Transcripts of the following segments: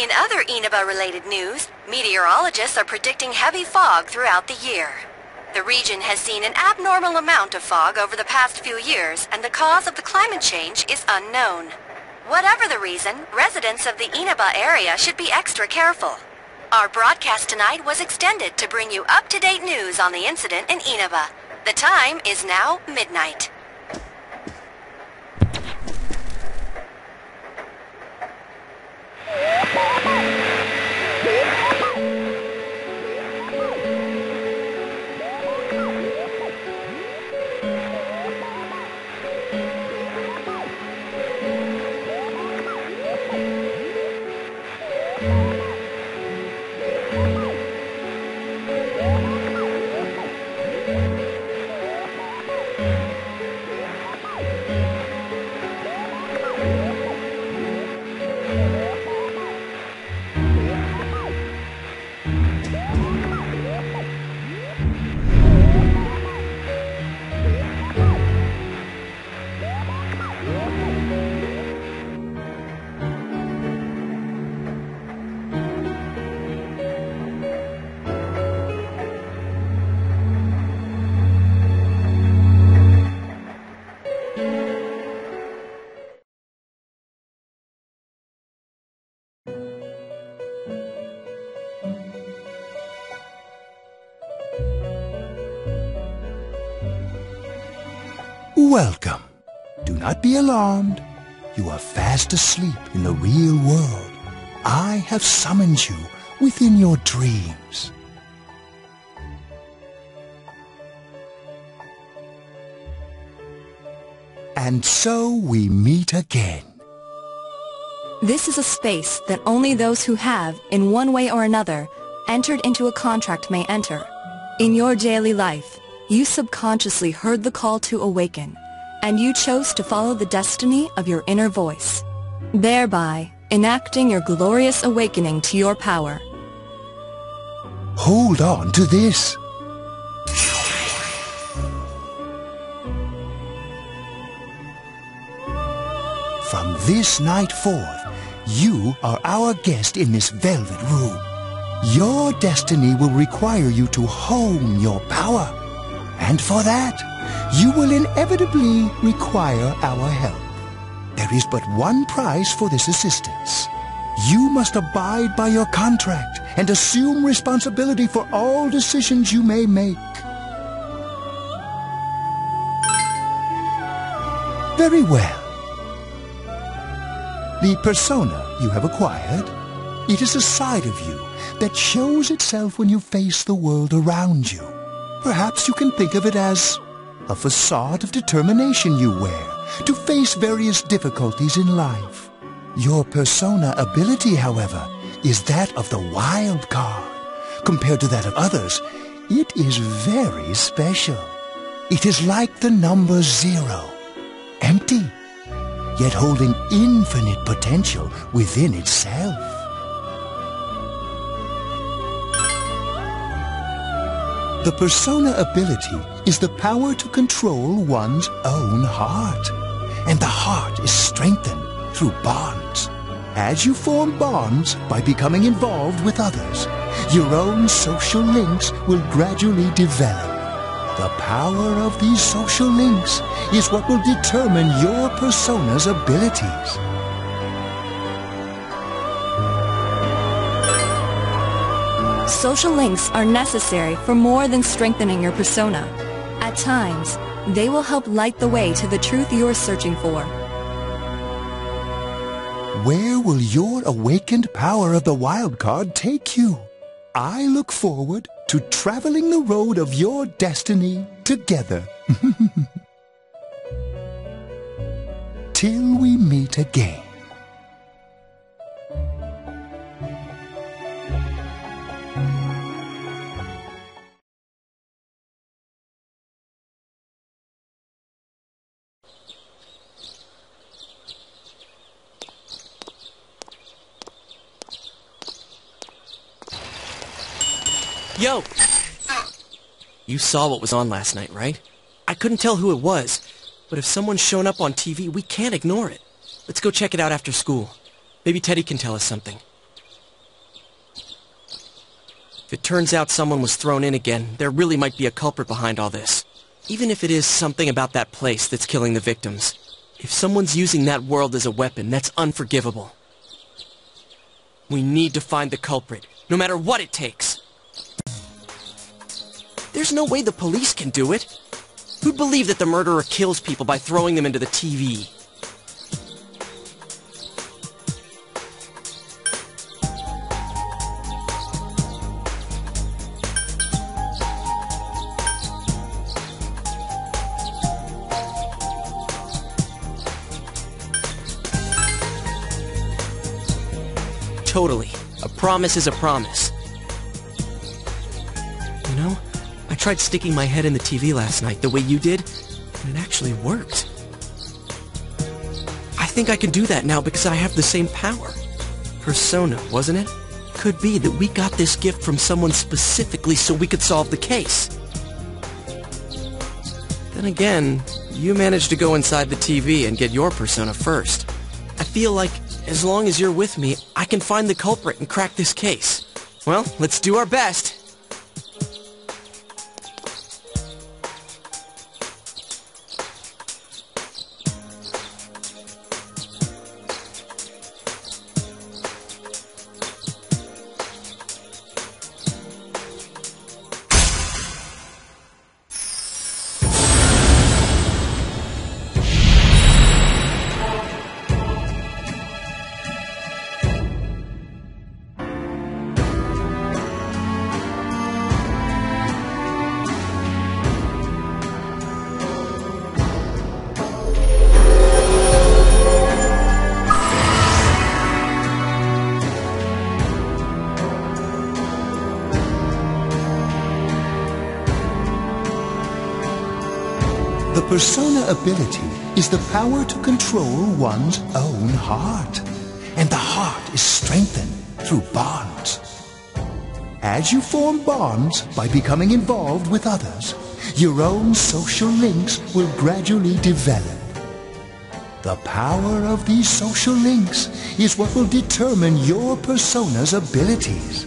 In other Enaba-related news, meteorologists are predicting heavy fog throughout the year. The region has seen an abnormal amount of fog over the past few years, and the cause of the climate change is unknown. Whatever the reason, residents of the Enaba area should be extra careful. Our broadcast tonight was extended to bring you up-to-date news on the incident in Enaba. The time is now midnight. Welcome. Do not be alarmed. You are fast asleep in the real world. I have summoned you within your dreams. And so we meet again. This is a space that only those who have, in one way or another, entered into a contract may enter. In your daily life, you subconsciously heard the call to awaken, and you chose to follow the destiny of your inner voice, thereby enacting your glorious awakening to your power. Hold on to this. From this night forth, you are our guest in this velvet room. Your destiny will require you to hone your power. And for that, you will inevitably require our help. There is but one price for this assistance. You must abide by your contract and assume responsibility for all decisions you may make. Very well. The persona you have acquired, it is a side of you that shows itself when you face the world around you. Perhaps you can think of it as a facade of determination you wear to face various difficulties in life. Your persona ability, however, is that of the wild card. Compared to that of others, it is very special. It is like the number 0, empty, yet holding infinite potential within itself. The persona ability is the power to control one's own heart. And the heart is strengthened through bonds. As you form bonds by becoming involved with others, your own social links will gradually develop. The power of these social links is what will determine your persona's abilities. Social links are necessary for more than strengthening your persona. At times, they will help light the way to the truth you're searching for. Where will your awakened power of the wild card take you? I look forward to traveling the road of your destiny together. Till we meet again. Yo! You saw what was on last night, right? I couldn't tell who it was, but if someone's shown up on TV, we can't ignore it. Let's go check it out after school. Maybe Teddy can tell us something. If it turns out someone was thrown in again, there really might be a culprit behind all this. Even if it is something about that place that's killing the victims. If someone's using that world as a weapon, that's unforgivable. We need to find the culprit, no matter what it takes. There's no way the police can do it. Who'd believe that the murderer kills people by throwing them into the TV? Totally. A promise is a promise. You know, I tried sticking my head in the TV last night the way you did, and it actually worked. I think I can do that now because I have the same power. Persona, wasn't it? Could be that we got this gift from someone specifically so we could solve the case. Then again, you managed to go inside the TV and get your persona first. I feel like, as long as you're with me, I can find the culprit and crack this case. Well, let's do our best. The persona ability is the power to control one's own heart. And the heart is strengthened through bonds. As you form bonds by becoming involved with others, your own social links will gradually develop. The power of these social links is what will determine your persona's abilities.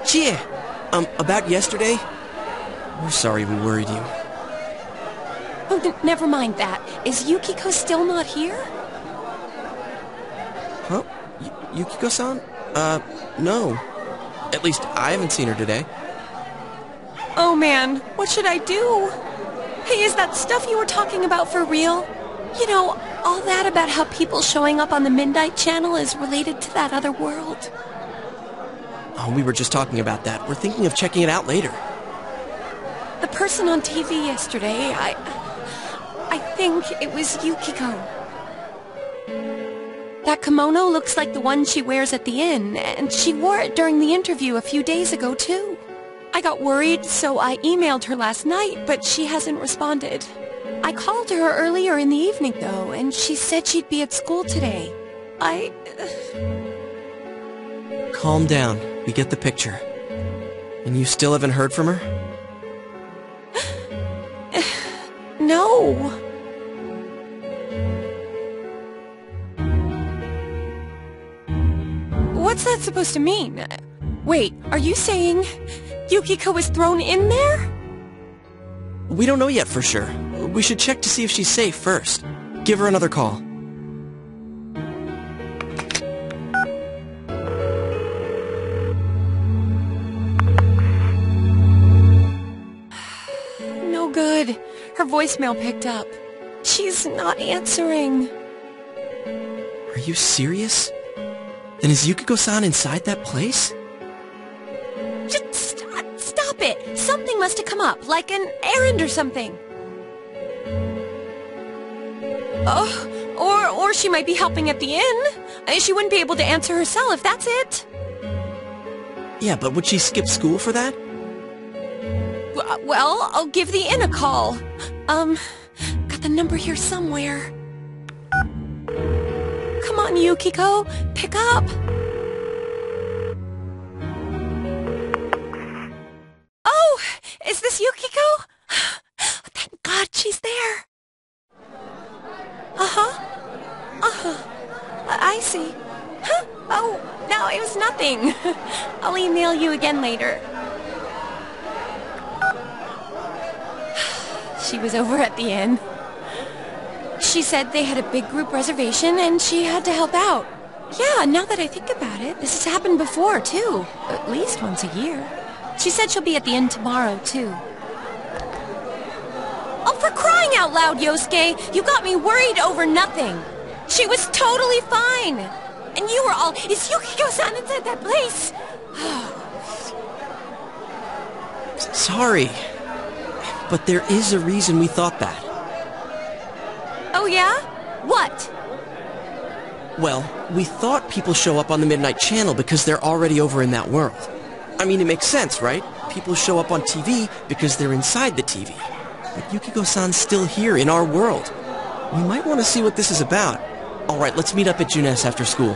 Chia! About yesterday? We're sorry we worried you. Oh, never mind that. Is Yukiko still not here? Huh? Yukiko-san? No. At least I haven't seen her today. Oh man, what should I do? Hey, is that stuff you were talking about for real? You know, all that about how people showing up on the Midnight Channel is related to that other world. Oh, we were just talking about that. We're thinking of checking it out later. The person on TV yesterday, I think it was Yukiko. That kimono looks like the one she wears at the inn, and she wore it during the interview a few days ago, too. I got worried, so I emailed her last night, but she hasn't responded. I called her earlier in the evening, though, and she said she'd be at school today. Calm down. We get the picture. And you still haven't heard from her? No. What's that supposed to mean? Wait, are you saying Yukiko was thrown in there? We don't know yet for sure. We should check to see if she's safe first. Give her another call. No good. Her voicemail picked up. She's not answering. Are you serious? Then is Yukiko-san inside that place? Just stop it! Something must have come up, like an errand or something. Or she might be helping at the inn. She wouldn't be able to answer her cell if that's it. Yeah, but would she skip school for that? Well, I'll give the inn a call. Got the number here somewhere. Come on, Yukiko, pick up. Oh, is this Yukiko? Thank God she's there. I see. Huh? Oh, no, it was nothing. I'll email you again later. She was over at the inn. She said they had a big group reservation and she had to help out. Yeah, now that I think about it, this has happened before, too. At least once a year. She said she'll be at the inn tomorrow, too. Oh, for crying out loud, Yosuke! You got me worried over nothing. She was totally fine. And you were all, is Yukiko-san inside that place? Sorry. But there is a reason we thought that. Oh, yeah? What? Well, we thought people show up on the Midnight Channel because they're already over in that world. I mean, it makes sense, right? People show up on TV because they're inside the TV. But Yukiko-san's still here in our world. We might want to see what this is about. Alright, let's meet up at Junes after school.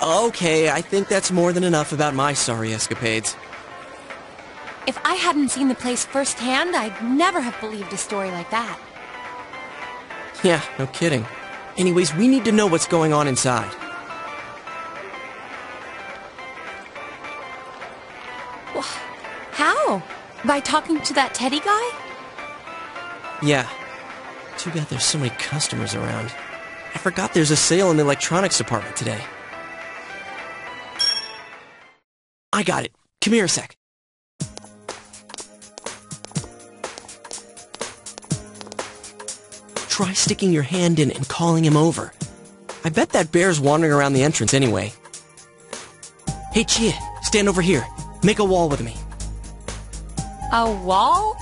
Okay, I think that's more than enough about my sorry escapades. If I hadn't seen the place firsthand, I'd never have believed a story like that. Yeah, no kidding. Anyways, we need to know what's going on inside. How? By talking to that Teddy guy? Yeah. Too bad there's so many customers around. I forgot there's a sale in the electronics department today. I got it. Come here a sec. Try sticking your hand in and calling him over. I bet that bear's wandering around the entrance anyway. Hey, Chia, stand over here. Make a wall with me. A wall?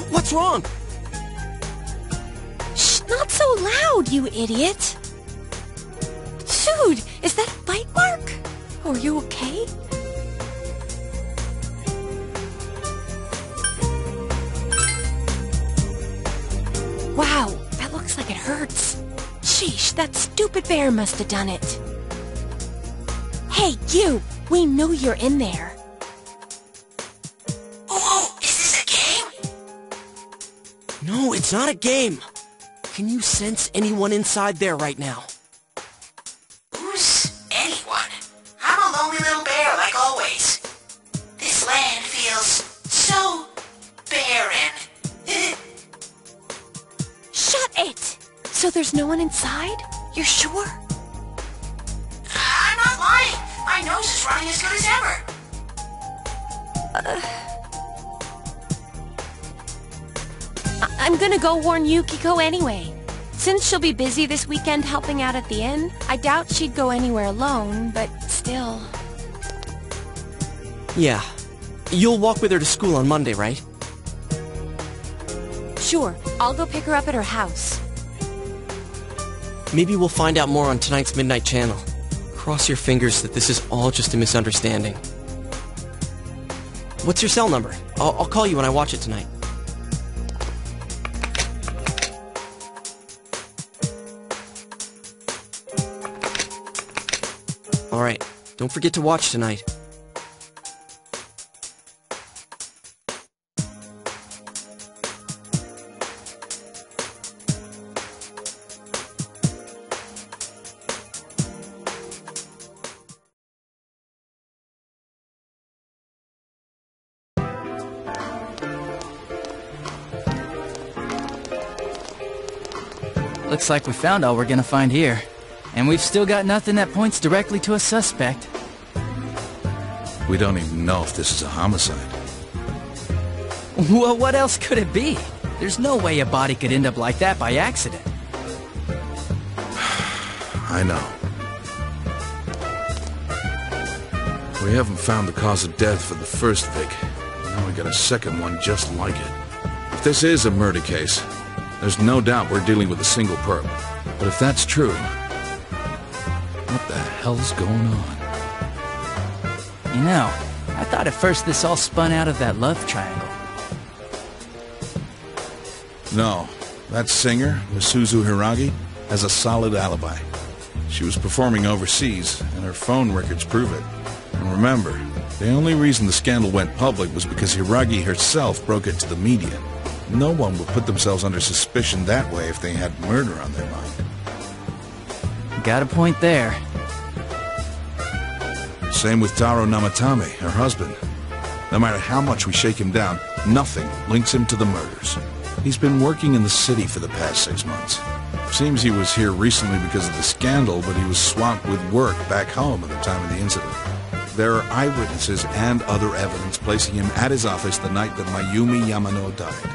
What's wrong? Shh, not so loud, you idiot. Dude, is that a bite mark? Are you okay? Wow, that looks like it hurts. Sheesh, that stupid bear must have done it. Hey, you! We know you're in there. Oh, is this a game? No, it's not a game. Can you sense anyone inside there right now? Who's anyone? I'm a lonely little bear, like always. This land feels so barren. Shut it! So there's no one inside? You're sure? I'm not lying. My nose is running as good as ever. I'm gonna go warn Yukiko anyway. Since she'll be busy this weekend helping out at the inn, I doubt she'd go anywhere alone, but still. Yeah. You'll walk with her to school on Monday, right? Sure, I'll go pick her up at her house. Maybe we'll find out more on tonight's Midnight Channel. Cross your fingers that this is all just a misunderstanding. What's your cell number? I'll call you when I watch it tonight. Alright, don't forget to watch tonight. Looks like we found all we're gonna find here. And we've still got nothing that points directly to a suspect. We don't even know if this is a homicide. Well, what else could it be? There's no way a body could end up like that by accident. I know. We haven't found the cause of death for the first Vic. Now we got a second one just like it. If this is a murder case, there's no doubt we're dealing with a single perp. But if that's true, what the hell's going on? You know, I thought at first this all spun out of that love triangle. No, that singer, Misuzu Hiragi, has a solid alibi. She was performing overseas, and her phone records prove it. And remember, the only reason the scandal went public was because Hiragi herself broke it to the media. No one would put themselves under suspicion that way if they had murder on their mind. Got a point there. Same with Taro Namatame, her husband. No matter how much we shake him down, nothing links him to the murders. He's been working in the city for the past 6 months. Seems he was here recently because of the scandal, but he was swamped with work back home at the time of the incident. There are eyewitnesses and other evidence placing him at his office the night that Mayumi Yamano died.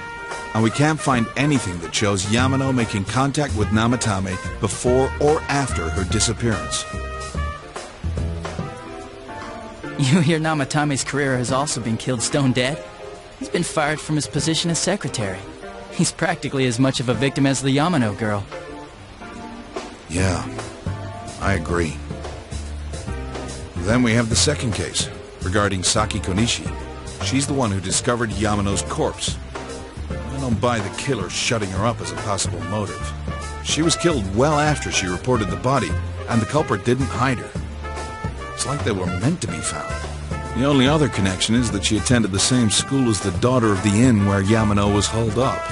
And we can't find anything that shows Yamano making contact with Namatame before or after her disappearance. You hear Namatame's career has also been killed stone dead? He's been fired from his position as secretary. He's practically as much of a victim as the Yamano girl. Yeah, I agree. Then we have the second case, regarding Saki Konishi. She's the one who discovered Yamano's corpse. I don't buy the killer shutting her up as a possible motive. She was killed well after she reported the body, and the culprit didn't hide her. It's like they were meant to be found. The only other connection is that she attended the same school as the daughter of the inn where Yamano was holed up.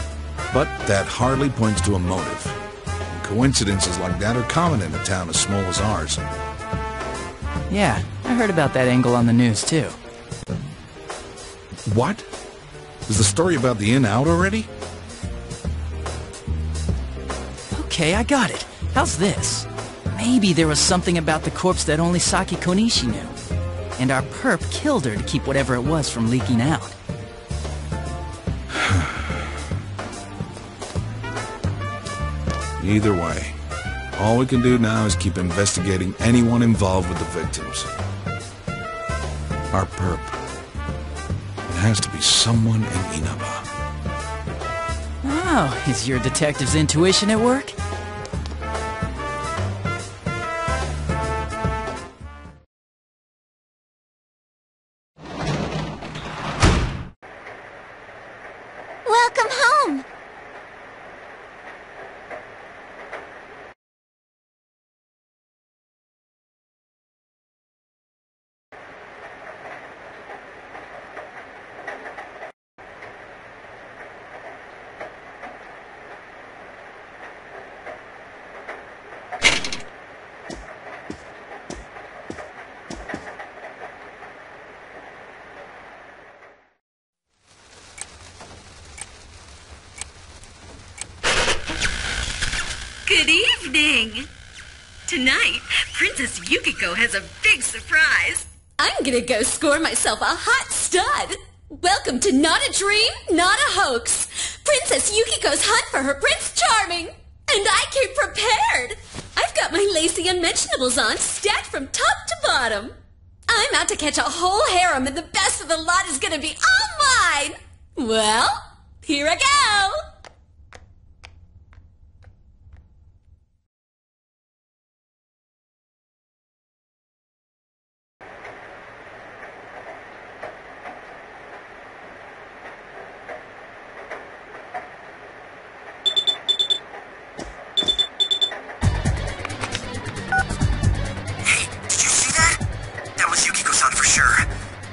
But that hardly points to a motive. And coincidences like that are common in a town as small as ours. Yeah, I heard about that angle on the news, too. What? Is the story about the inn out already? Okay, I got it. How's this? Maybe there was something about the corpse that only Saki Konishi knew. And our perp killed her to keep whatever it was from leaking out. Either way, all we can do now is keep investigating anyone involved with the victims. Our perp. It has to be someone in Enaba. Oh, is your detective's intuition at work? Welcome home! Good evening! Tonight, Princess Yukiko has a big surprise. I'm gonna go score myself a hot stud. Welcome to Not a Dream, Not a Hoax. Princess Yukiko's hunt for her Prince Charming. And I came prepared. I've got my lacy unmentionables on, stacked from top to bottom. I'm out to catch a whole harem, and the best of the lot is gonna be all mine. Well, here I go.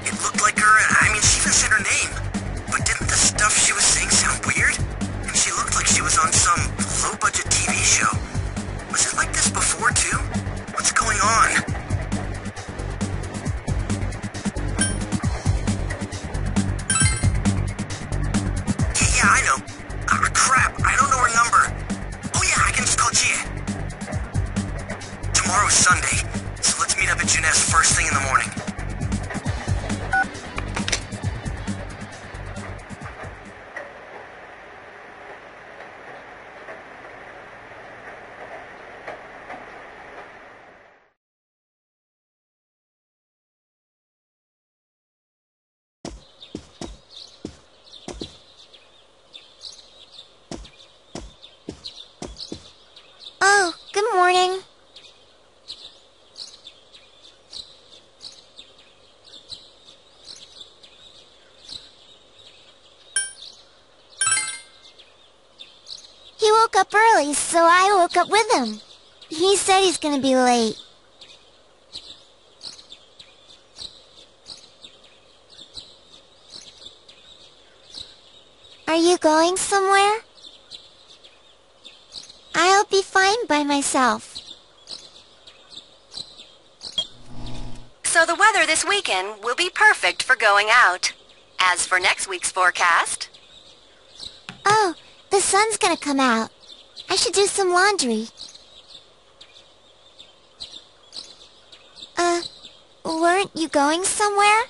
It looked like her, I mean, she even said her name. But didn't the stuff she was saying sound weird? woke up early, so I woke up with him. He said he's gonna be late. Are you going somewhere? I'll be fine by myself. So the weather this weekend will be perfect for going out. As for next week's forecast... Oh, the sun's gonna come out. I should do some laundry. Weren't you going somewhere?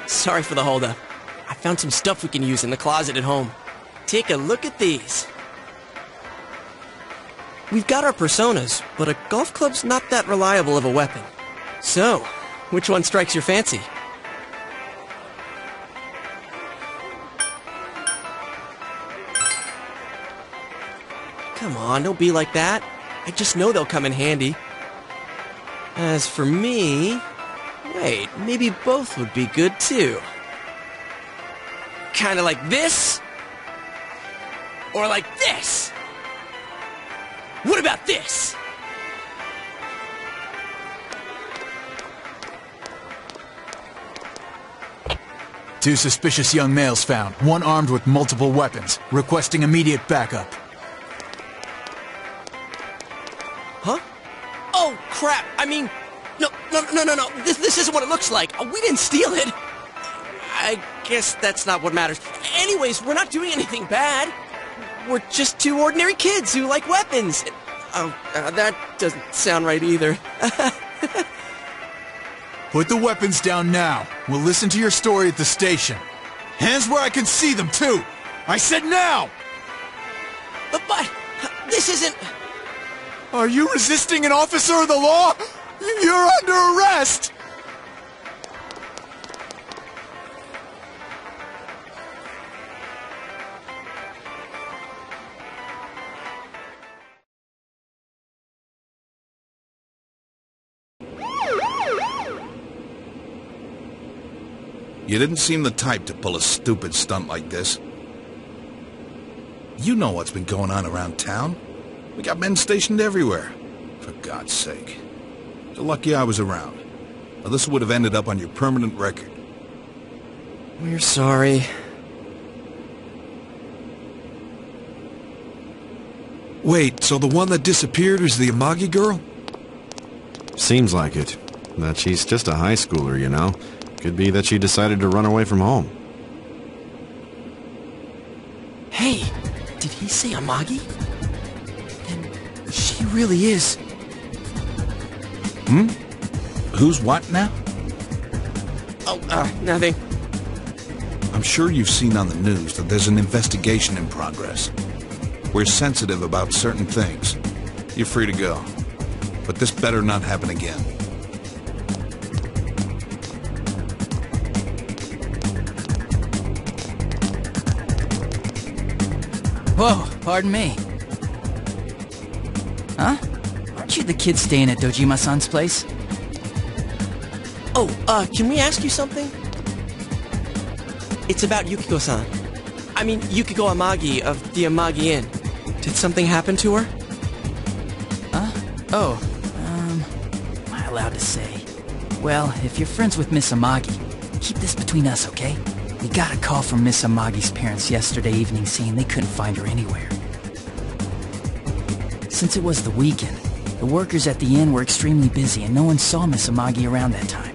Sorry for the holdup. I found some stuff we can use in the closet at home. Take a look at these. We've got our personas, but a golf club's not that reliable of a weapon. So, which one strikes your fancy? Come on, don't be like that. I just know they'll come in handy. As for me... Wait, maybe both would be good too. Kinda like this? Or like this? What about this? Two suspicious young males found, one armed with multiple weapons, requesting immediate backup. Huh? Oh, crap! I mean... No. This isn't what it looks like. We didn't steal it. I guess that's not what matters. Anyways, we're not doing anything bad. We're just two ordinary kids who like weapons. That doesn't sound right either. Put the weapons down now. We'll listen to your story at the station. Hands where I can see them, too. I said now! But this isn't... Are you resisting an officer of the law? You're under arrest! You didn't seem the type to pull a stupid stunt like this. You know what's been going on around town. We got men stationed everywhere. For God's sake. You're lucky I was around. Or this would have ended up on your permanent record. We're sorry. Wait, so the one that disappeared is the Amagi girl? Seems like it. That she's just a high schooler, you know. Could be that she decided to run away from home. Hey, did he say Amagi? Then she really is... Who's what now? Oh, nothing. I'm sure you've seen on the news that there's an investigation in progress. We're sensitive about certain things. You're free to go. But this better not happen again. Whoa, pardon me. Huh? Aren't you the kid staying at Dojima-san's place? Oh, can we ask you something? It's about Yukiko-san. I mean, Yukiko Amagi of the Amagi Inn. Did something happen to her? Huh? Oh, am I allowed to say? Well, if you're friends with Miss Amagi, keep this between us, okay? We got a call from Miss Amagi's parents yesterday evening saying they couldn't find her anywhere. Since it was the weekend, the workers at the inn were extremely busy and no one saw Miss Amagi around that time.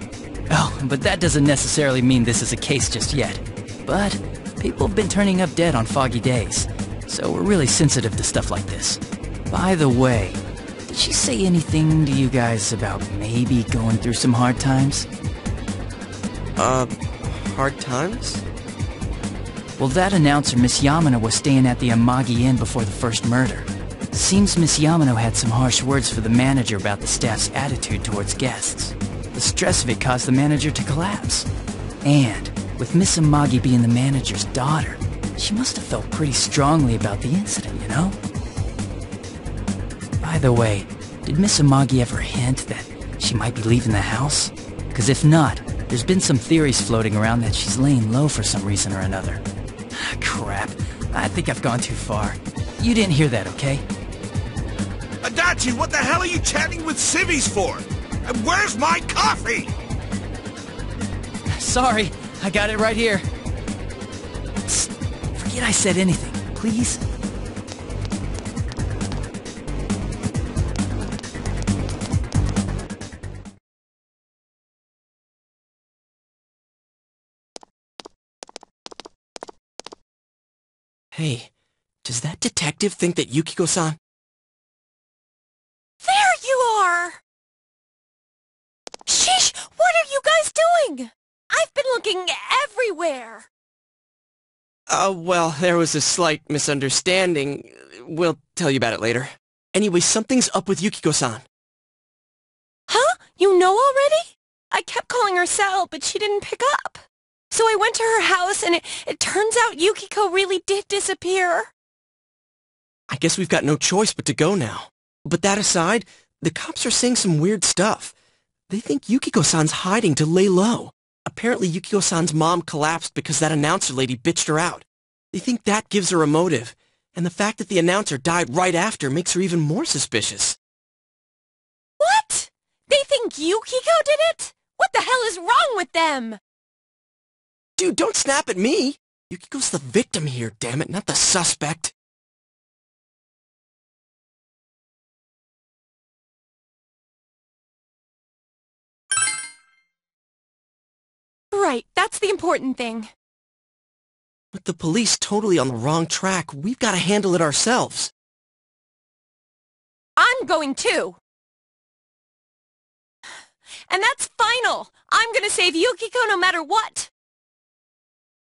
Oh, but that doesn't necessarily mean this is a case just yet. But people have been turning up dead on foggy days, so we're really sensitive to stuff like this. By the way, did she say anything to you guys about maybe going through some hard times? Hard times? Well, that announcer, Miss Yamano, was staying at the Amagi Inn before the first murder. Seems Miss Yamano had some harsh words for the manager about the staff's attitude towards guests. The stress of it caused the manager to collapse. And, with Miss Amagi being the manager's daughter, she must have felt pretty strongly about the incident, you know? By the way, did Miss Amagi ever hint that she might be leaving the house? Because if not, there's been some theories floating around that she's laying low for some reason or another. Crap. I think I've gone too far. You didn't hear that, okay? Adachi, what the hell are you chatting with civvies for? And where's my coffee? Sorry, I got it right here. Psst, forget I said anything, please. Hey, does that detective think that Yukiko-san... There you are! Sheesh! What are you guys doing? I've been looking everywhere! Well, there was a slight misunderstanding. We'll tell you about it later. Anyway, something's up with Yukiko-san. Huh? You know already? I kept calling her Sal, but she didn't pick up. So I went to her house, and it turns out Yukiko really did disappear. I guess we've got no choice but to go now. But that aside, the cops are saying some weird stuff. They think Yukiko-san's hiding to lay low. Apparently Yukiko-san's mom collapsed because that announcer lady bitched her out. They think that gives her a motive. And the fact that the announcer died right after makes her even more suspicious. What? They think Yukiko did it? What the hell is wrong with them? Dude, don't snap at me! Yukiko's the victim here, damn it, not the suspect. Right, that's the important thing. With the police totally on the wrong track, we've got to handle it ourselves. I'm going too. And that's final! I'm gonna save Yukiko no matter what!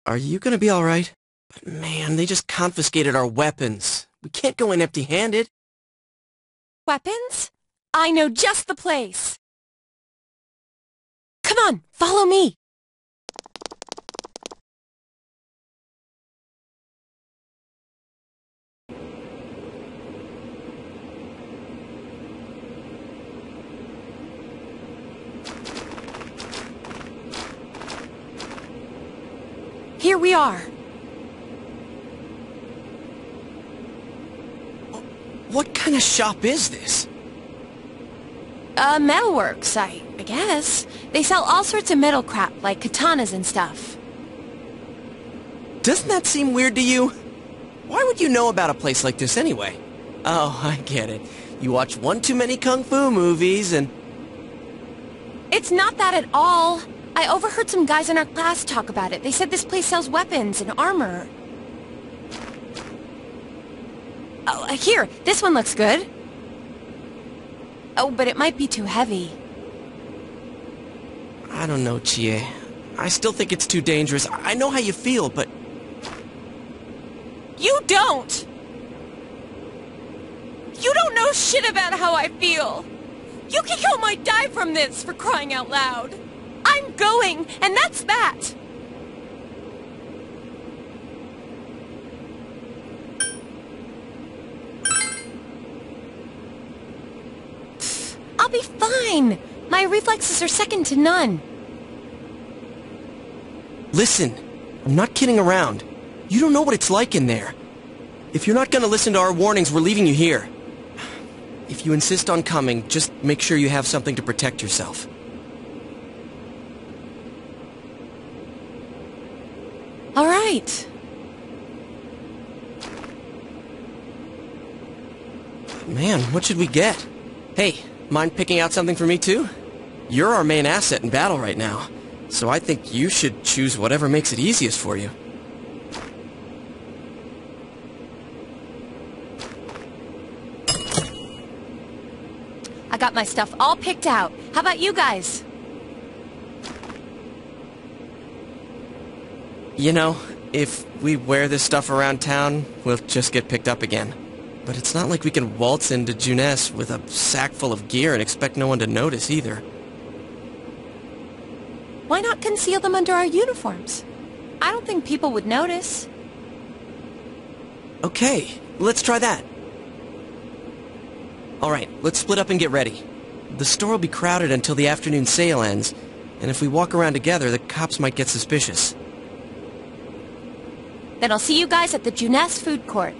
Are you gonna be alright? But man, they just confiscated our weapons. We can't go in empty-handed. Weapons? I know just the place. Come on, follow me. Here we are. What kind of shop is this? Metalworks, I guess. They sell all sorts of metal crap, like katanas and stuff. Doesn't that seem weird to you? Why would you know about a place like this anyway? Oh, I get it. You watch one too many kung fu movies and... It's not that at all. I overheard some guys in our class talk about it. They said this place sells weapons and armor. Oh, here, this one looks good. Oh, but it might be too heavy. I don't know, Chie. I still think it's too dangerous. I know how you feel, but... You don't! You don't know shit about how I feel! Yukiko might die from this, for crying out loud! I'm going, and that's that! I'll be fine! My reflexes are second to none. Listen, I'm not kidding around. You don't know what it's like in there. If you're not gonna listen to our warnings, we're leaving you here. If you insist on coming, just make sure you have something to protect yourself. All right. Man, what should we get? Hey, mind picking out something for me too? You're our main asset in battle right now, so I think you should choose whatever makes it easiest for you. I got my stuff all picked out. How about you guys? You know, if we wear this stuff around town, we'll just get picked up again. But it's not like we can waltz into Junes with a sack full of gear and expect no one to notice either. Why not conceal them under our uniforms? I don't think people would notice. Okay, let's try that. Alright, let's split up and get ready. The store will be crowded until the afternoon sale ends, and if we walk around together, the cops might get suspicious. Then I'll see you guys at the Juness food court.